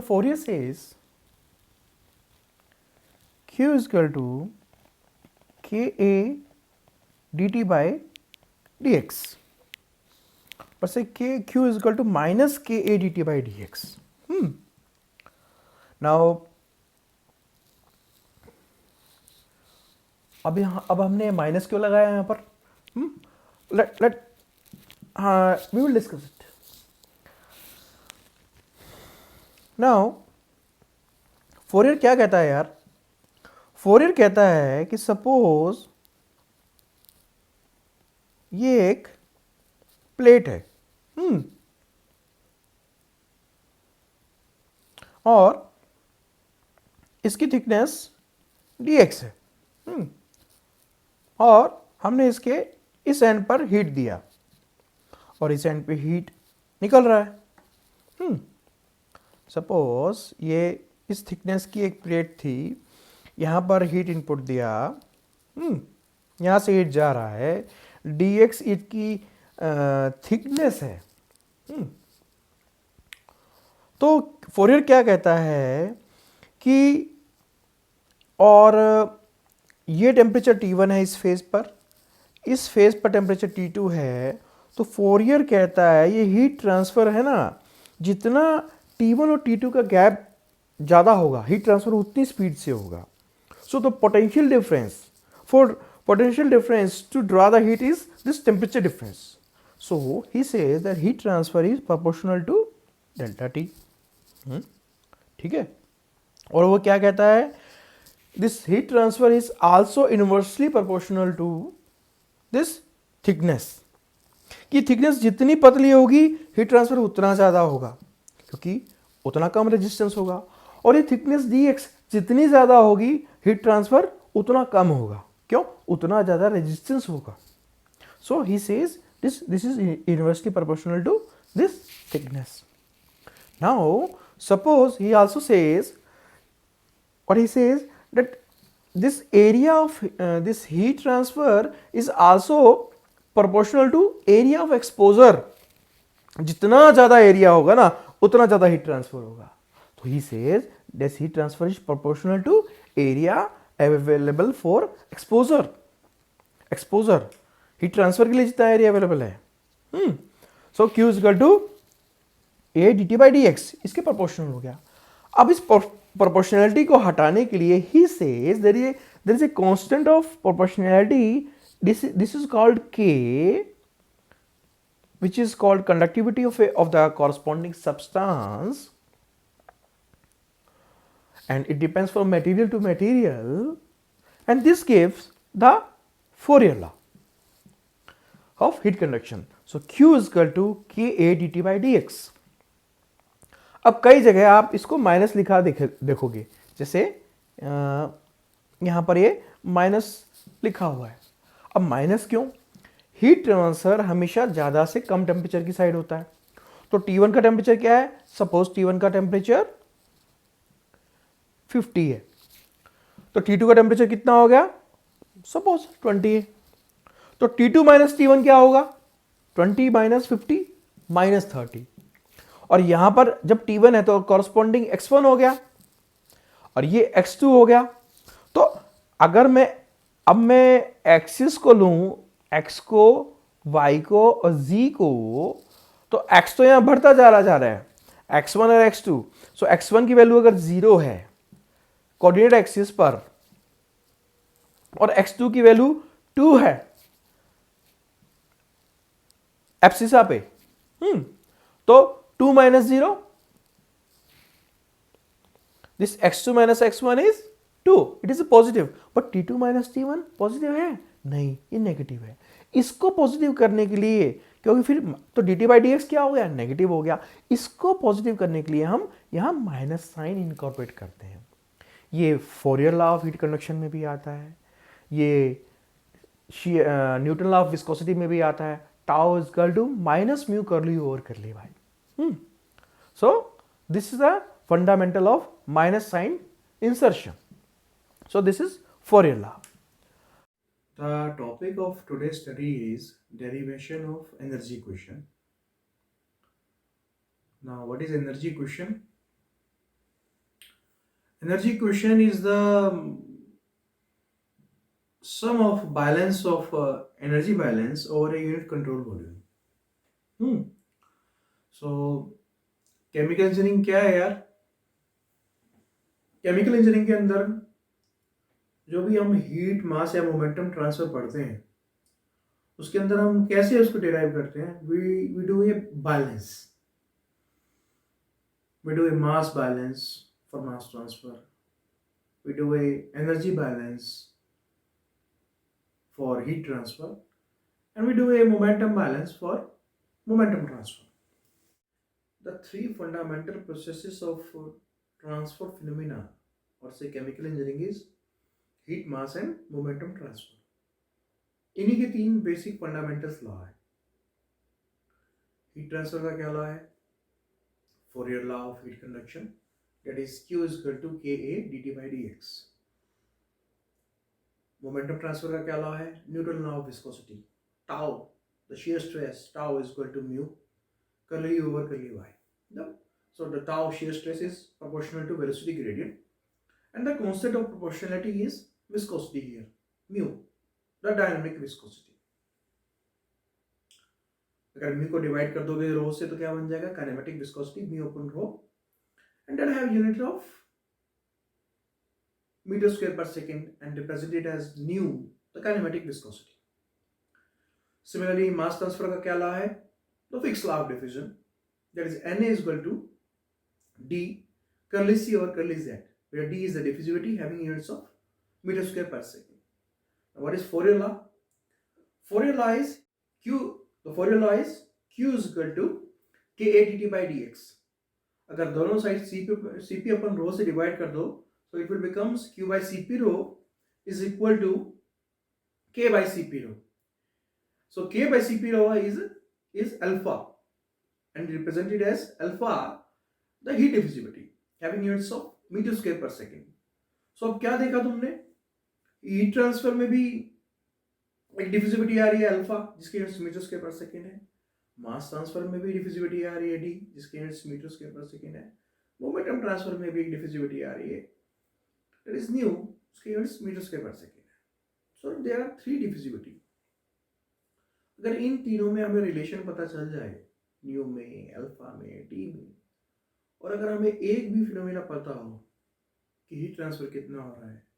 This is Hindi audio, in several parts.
the Fourier says q is equal to ka dt by dx, but say q is equal to minus ka dt by dx. Now अब हमने माइनस क्यों लगाया यहाँ पर? Let we will discuss it now. Fourier क्या कहता है यार? फोरियर कहता है कि सपोज ये एक प्लेट है और इसकी थिकनेस dx है और हमने इसके इस एंड पर हीट दिया और इस एंड पे हीट निकल रहा है. सपोज ये इस थिकनेस की एक प्लेट थी, यहाँ पर हीट इनपुट दिया, यहाँ से हीट जा रहा है, dx इसकी थिकनेस है. तो फोरियर क्या कहता है कि और ये टेम्परेचर T1 है इस फेज पर, इस फेज पर टेम्परेचर T2 है, तो फोरियर कहता है ये हीट ट्रांसफर है ना, जितना T1 और T2 का गैप ज़्यादा होगा हीट ट्रांसफर उतनी स्पीड से होगा. So the potential difference to draw the heat is this temperature difference. So he says that heat transfer is proportional to delta T. ठीक है. और वो क्या कहता है? This heat transfer is also inversely proportional to this thickness. कि थिकनेस जितनी पतली होगी हीट ट्रांसफर उतना ज़्यादा होगा क्योंकि उतना कम रेजिस्टेंस होगा, और ये थिकनेस dx जितनी ज़्यादा होगी हीट ट्रांसफर उतना कम होगा. क्यों? उतना ज़्यादा रेजिस्टेंस होगा. So he says this is inversely proportional to this thickness. Now suppose he also says what he says that this area of this heat transfer is also proportional to area of exposure. जितना ज़्यादा एरिया होगा ना उतना ज़्यादा हीट ट्रांसफर होगा. तो he says this heat transfer is proportional to area available for exposure. Heat transfer के लिए जितना एरिया अवेलेबल है. So Q is equal to A dt by dx इसके प्रोपोर्शनल हो गया. अब इस प्रोपोर्शनैलिटी को हटाने के लिए he says there is a constant of proportionality. This is called K, which is called conductivity of the corresponding substance, and it depends from material to material, and this gives the Fourier law of heat conduction. So Q is equal to Ka dt by dx. अब कई जगह आप इसको माइनस लिखा देखोगे, जैसे यहाँ पर ये माइनस लिखा हुआ है. अब माइनस क्यों? हीट ट्रांसफर हमेशा ज़्यादा से कम टेम्परेचर की साइड होता है. तो T1 का टेम्परेचर क्या है? सपोज T1 का टेम्परेचर 50 है, तो T2 का टेम्परेचर कितना हो गया? सपोज 20 है. तो T2 माइनस T1 क्या होगा? 20 माइनस 50 माइनस 30. और यहां पर जब T1 है तो कॉरस्पॉन्डिंग x1 हो गया और ये x2 हो गया. तो अगर मैं एक्सिस को लूं, x को, y को और z को, तो x तो यहां बढ़ता जा रहा है, x1 और x2. सो x1 की वैल्यू अगर 0 है कोऑर्डिनेट एक्सिस पर और x2 की वैल्यू 2 है एब्सिसा पे, तो 2 minus 0, this x2 minus x1 is 2, it is a positive, but T2 minus T1 positive है? नहीं, ये नेगेटिव है. इसको पॉजिटिव करने के लिए, क्योंकि फिर तो dt by dx क्या हो गया? नेगेटिव हो गया. इसको पॉजिटिव करने के लिए हम यहाँ माइनस साइन इनकॉर्पोरेट करते हैं. ये Fourier law of heat conduction में भी आता है, ये न्यूटन लॉ ऑफ विस्कोसिटी में भी आता है. Tau is equal to minus mu curly over curly Y. So this is the fundamental of minus sign insertion. So this is Fourier law. The topic of today's study is derivation of energy equation. Now what is energy equation? Energy equation is the sum of balance of energy balance over a unit control volume. hmm. So chemical engineering क्या है यार? केमिकल इंजीनियरिंग के अंदर जो भी हम हीट मास या मोमेंटम ट्रांसफर पढ़ते हैं उसके अंदर हम कैसे उसको डिराइव करते हैं? We do a balance, we do a mass balance for mass transfer, we do a energy balance for heat transfer, and we do a momentum balance for momentum transfer. The three fundamental processes of transfer phenomena or say chemical engineering is heat, mass and momentum transfer. इन्हीं के तीन बेसिक फंडामेंटल्स लॉ है. हीट ट्रांसफर का क्या लॉ है? Fourier law of heat conduction, that is Q is equal to Ka dt by dx. Momentum transfer का क्या लॉ है? Newton law of viscosity, tau, the shear stress tau is equal to mu curly U over curly y. So the tau shear stress is proportional to velocity gradient and the constant of proportionality is viscosity here, mu, the dynamic viscosity. अगर म्यू को डिवाइड कर दोगे रो से तो क्या बन जाएगा? Kinematic viscosity mu upon rho, and then have unit of meter square per second and represent it as nu the kinematic viscosity. Similarly mass transfer का क्या लॉ है? The Fick's law of diffusion, that is Na is equal to d curly c over curly z, where d is the diffusivity having units of meter square per second. Now what is Fourier law? Fourier law is q. The Fourier law is Q is equal to Ka dt by dx. अगर दोनों साइड Cp अपन रो से डिवाइड कर दो तो it will becomes Q by Cp rho is equal to K by Cp rho. So K by Cp rho is alpha and represented as alpha the heat diffusivity having units of meter square per second. So अब क्या देखा तुमने? हीट ट्रांसफर में भी एक डिफ्यूजिविटी आ रही है अल्फा जिसके यूनिट्स मीटर स्क्वायर पर सेकेंड है. मास ट्रांसफर में भी डिफ्यूजिविटी आ रही है डी जिसके यूनिट्स मीटर स्क्वायर पर सेकेंड है. मोमेंटम ट्रांसफर में भी एक डिफ्यूजिविटी आ रही है दैट इज न्यू, उसके यूनिट्स मीटर स्क्वायर पर सेकेंड है. So there are three diffusivity. अगर इन तीनों में हमें रिलेशन पता चल जाए, न्यू में, अल्फा में, डी में, और अगर हमें एक भी फिनोमेना पता हो कि हीट ट्रांसफर कितना हो रहा है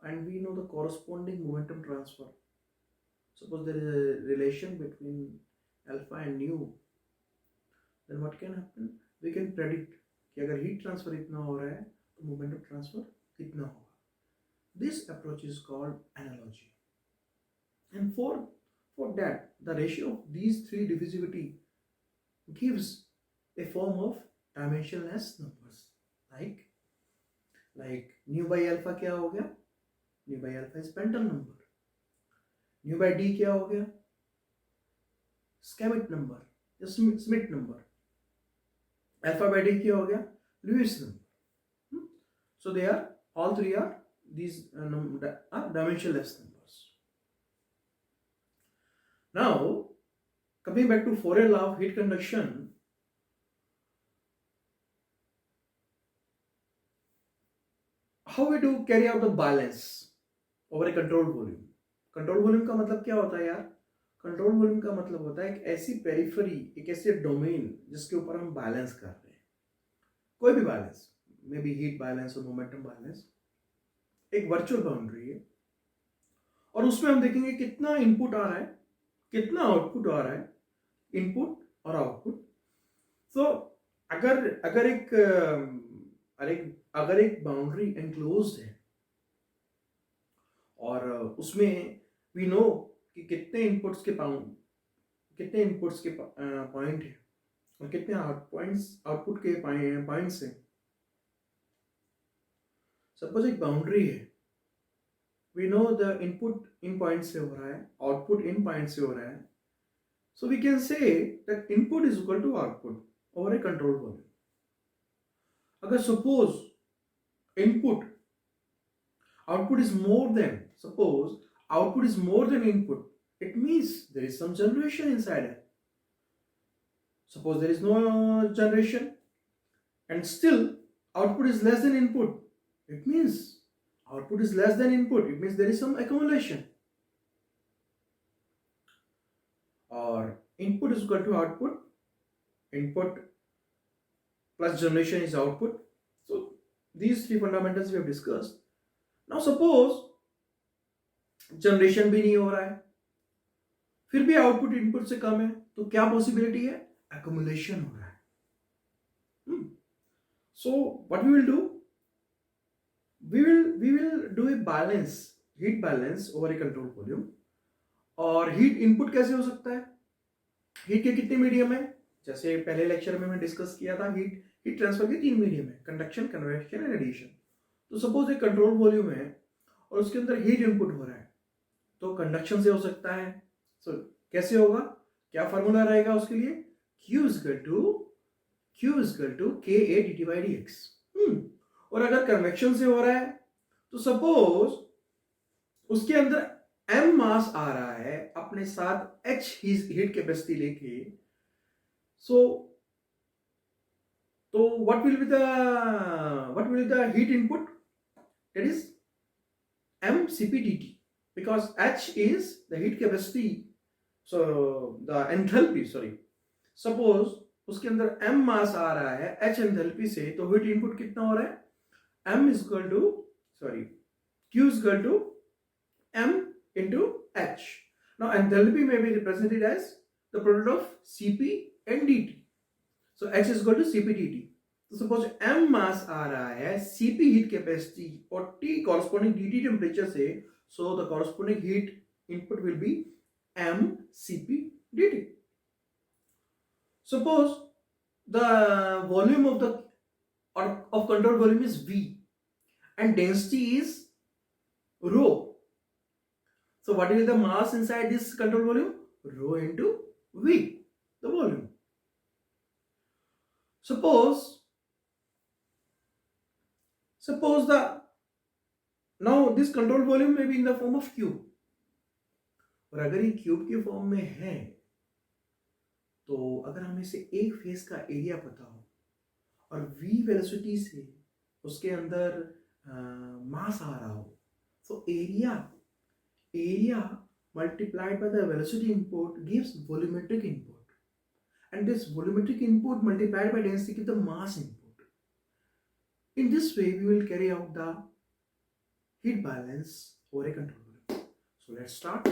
and we know the corresponding momentum transfer, suppose there is a relation between alpha and nu, then what can happen? We can predict कि अगर heat transfer इतना हो रहा है तो momentum transfer कितना होगा. This approach is called analogy, and for that the ratio of these three diffusivity gives a form of dimensionless numbers like nu by alpha क्या हो गया? Nu by alpha is Prandtl number. Nu by D क्या हो गया? स्कैमिट नंबर या Smith number. Alpha by D क्या हो गया? Lewis number. So they are all three are these dimensionless numbers. Now coming back to Fourier law of heat conduction, how we do carry out the balance over a controlled volume. Control volume का मतलब क्या होता है यार? कंट्रोल वॉल्यूम का मतलब होता है एक ऐसी पेरिफेरी, एक ऐसे डोमेन जिसके ऊपर हम बैलेंस कर रहे हैं, कोई भी balance, may be heat balance और मोमेंटम बैलेंस, एक वर्चुअल बाउंड्री है और उसमें हम देखेंगे कितना इनपुट आ रहा है, कितना आउटपुट आ रहा है, इनपुट और आउटपुट. तो अगर एक बाउंड्री एनक्लोज्ड है और उसमें वी नो कि कितने इनपुट्स के पॉइंट है और कितने आउटपुट के पॉइंट्स हैं. सपोज एक बाउंड्री है, we know the input in point से हो रहा है, आउटपुट इन पॉइंट से हो रहा है. So we can say that input is equal to output over a control volume. अगर suppose output is more than input, it means there is some generation inside it. Suppose there is no generation and still output is less than input, It means output is less than input. It means there is some accumulation. Or input is equal to output. Input plus generation is output. So these three fundamentals we have discussed. Now suppose generation भी नहीं हो रहा है, फिर भी आउटपुट इनपुट से कम है, तो क्या पॉसिबिलिटी है? एक्युमुलेशन हो रहा है. So what we will do, we will do a balance, heat balance over a control volume. और हीट इनपुट कैसे हो सकता है? हीट के कितने मीडियम है? जैसे पहले लेक्चर में मैं डिस्कस किया था, हीट ट्रांसफर के 3 मीडियम है, कंडक्शन, कन्वेक्शन एंड रेडिएशन. तो सपोज एक कंट्रोल वॉल्यूम है और उसके अंदर हीट इनपुट हो रहा है, तो कंडक्शन से हो सकता है. सो कैसे होगा? क्या फॉर्मूला रहेगा उसके लिए? Q is equal to Ka dt by dx. और अगर कन्वेक्शन से हो रहा है तो सपोज उसके अंदर m मास आ रहा है अपने साथ h हीट कैपेसिटी लेके. तो what will be the heat input? That is m Cp dt, because h is the heat capacity. So the enthalpy, suppose उसके अंदर m मास आ रहा है h एंथैल्पी से, तो हीट इनपुट कितना हो रहा है? m is equal to Q is equal to m into h. Now enthalpy may be represented as the product of Cp and dt. So h is equal to Cp dt. तो सपोज m मास आ रहा है Cp हीट कैपेसिटी और T कॉरस्पॉन्डिंग dt टेम्परेचर से, so the corresponding heat input will be m Cp dt. Suppose the volume of control volume is V and density is rho. So what is the mass inside this control volume? Rho into V, the volume. Suppose now this control volume may be in the form of cube. और अगर ये क्यूब के फॉर्म में है, तो अगर हमें से एक फेस का एरिया पता हो और v वेलोसिटी से उसके अंदर मास आ रहा हो, तो area multiplied by the velocity input gives volumetric input, and this volumetric input multiplied by density gives the mass input. In this way we will carry out the heat balance over a control volume. So let's start.